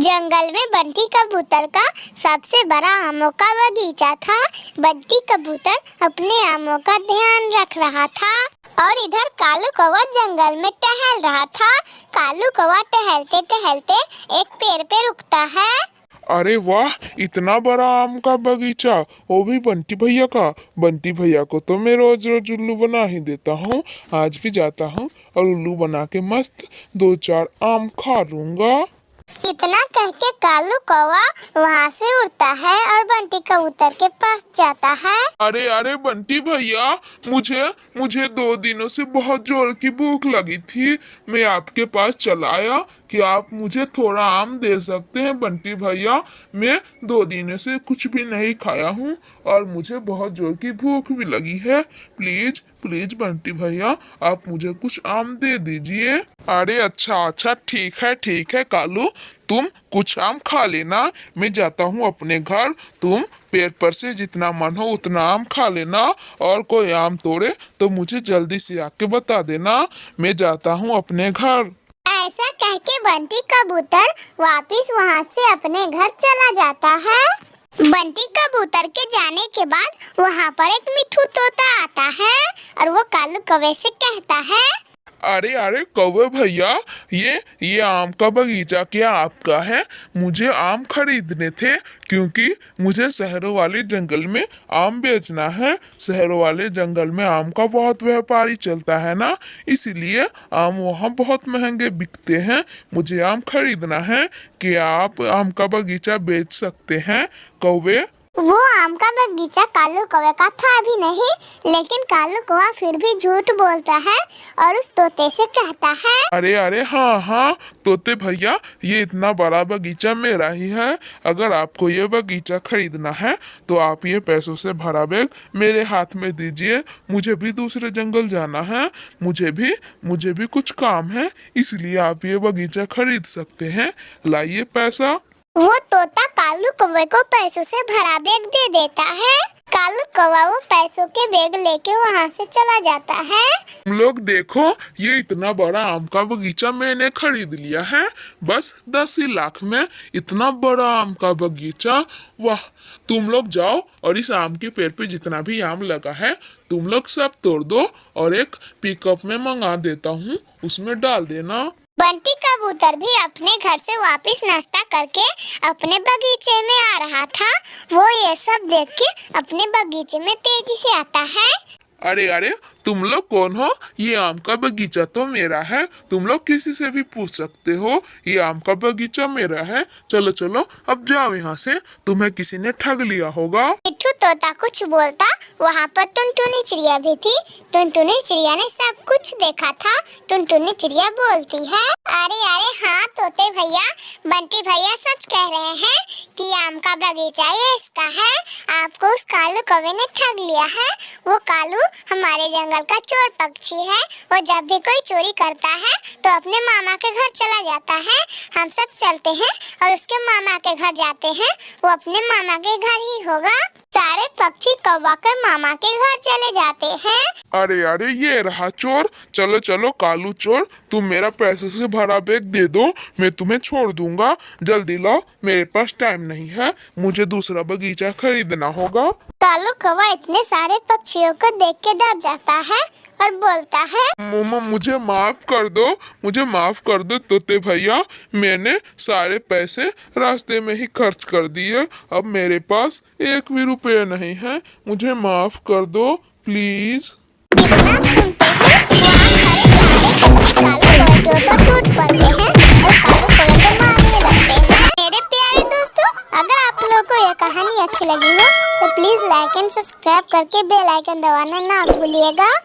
जंगल में बंटी कबूतर का सबसे बड़ा आमों का बगीचा था। बंटी कबूतर अपने आमों का ध्यान रख रहा था और इधर कालू कौवा जंगल में टहल रहा था। कालू कौवा टहलते टहलते एक पेड़ पे रुकता है। अरे वाह, इतना बड़ा आम का बगीचा, वो भी बंटी भैया का। बंटी भैया को तो मैं रोज रोज उल्लू बना ही देता हूँ। आज भी जाता हूँ और उल्लू बना के मस्त 2-4 आम खा लूंगा। इतना कह के कालू कौवा वहाँ से उड़ता है और बंटी कबूतर के पास जाता है। अरे अरे बंटी भैया, मुझे मुझे 2 दिनों से बहुत जोर की भूख लगी थी। मैं आपके पास चला आया कि आप मुझे थोड़ा आम दे सकते हैं। बंटी भैया, मैं 2 दिनों से कुछ भी नहीं खाया हूँ और मुझे बहुत जोर की भूख भी लगी है। प्लीज प्लीज बंटी भैया, आप मुझे कुछ आम दे दीजिए। अरे अच्छा ठीक है कालू, तुम कुछ आम खा लेना। मैं जाता हूँ अपने घर। तुम पेड़ पर से जितना मन हो उतना आम खा लेना और कोई आम तोड़े तो मुझे जल्दी से आके बता देना। मैं जाता हूँ अपने घर। ऐसा कह के बंटी कबूतर वापिस वहाँ से अपने घर चला जाता है। बंटी कबूतर के जाने के बाद वहाँ पर एक मिट्ठू तोता आता है और वो कालू कौवे से कहता है, अरे कौवे भैया, ये आम का बगीचा क्या आपका है? मुझे आम खरीदने थे क्योंकि मुझे शहरों वाले जंगल में आम बेचना है। शहरों वाले जंगल में आम का बहुत व्यापारी चलता है ना, इसीलिए आम वहाँ बहुत महंगे बिकते हैं। मुझे आम खरीदना है। क्या आप आम का बगीचा बेच सकते हैं कौवे? वो आम का बगीचा कालू कौवे का था भी नहीं, लेकिन कालू कौवा फिर भी झूठ बोलता है और उस तोते से कहता है, अरे हाँ तोते भैया, ये इतना बड़ा बगीचा मेरा ही है। अगर आपको ये बगीचा खरीदना है तो आप ये पैसों से भरा बैग मेरे हाथ में दीजिए। मुझे भी दूसरे जंगल जाना है। मुझे भी कुछ काम है, इसलिए आप ये बगीचा खरीद सकते हैं। लाइए पैसा। वो तोता कालू कौवे को पैसों से भरा बैग दे देता है। कालू कौवा वो पैसों के बैग लेके वहाँ से चला जाता है। तुम लोग देखो, ये इतना बड़ा आम का बगीचा मैंने खरीद लिया है बस 10 ही लाख में। इतना बड़ा आम का बगीचा, वाह। तुम लोग जाओ और इस आम के पेड़ पे जितना भी आम लगा है तुम लोग सब तोड़ दो और एक पिकअप में मंगा देता हूँ, उसमें डाल देना। बंटी कबूतर भी अपने घर से वापस नाश्ता करके अपने बगीचे में आ रहा था। वो ये सब देख के अपने बगीचे में तेजी से आता है। अरे तुम लोग कौन हो? ये आम का बगीचा तो मेरा है। तुम लोग किसी से भी पूछ सकते हो, ये आम का बगीचा मेरा है। चलो अब जाओ यहाँ से, तुम्हें किसी ने ठग लिया होगा। मिट्ठू तोता कुछ बोलता, वहाँ पर टुनटुनी चिड़िया भी थी। टुनटुनी चिड़िया ने सब कुछ देखा था। टुनटुनी चिड़िया बोलती है, अरे हाँ तोते भैया, बंटी भैया सच कह रहे हैं कि आम का बगीचा ये इसका है। आपको उस कालू कौवे ने ठग लिया है। वो कालू हमारे जंगल का चोर पक्षी है। वो जब भी कोई चोरी करता है तो अपने मामा के घर चला जाता है। हम सब चलते हैं और उसके मामा के घर जाते हैं। वो अपने मामा के घर ही होगा। सारे पक्षी कौवा के मामा के घर चले जाते हैं। अरे ये रहा चोर। चलो कालू चोर, तुम मेरा पैसे से भरा बैग दे दो, मैं तुम्हें छोड़ दूंगा। जल्दी लाओ, मेरे पास टाइम नहीं है, मुझे दूसरा बगीचा खरीदना होगा। कालू कौवा इतने सारे पक्षियों को देख के डर जाता है और बोलता है, मुझे माफ कर दो तोते भैया। मैंने सारे पैसे रास्ते में ही खर्च कर दिए। अब मेरे पास 1 भी रुपया नहीं है। मुझे माफ कर दो प्लीज। इतना सुनते ही वहाँ खड़े सारे पक्षी कालू कौवे के ऊपर टूट पड़ते हैं और कालू कौवे को मारने लगते हैं। मेरे प्यारे दोस्तों, अगर आप लोगों को यह कहानी अच्छी लगी हो तो प्लीज लाइक एंड सब्सक्राइब करके बेल आइकन दबाना ना भूलिएगा।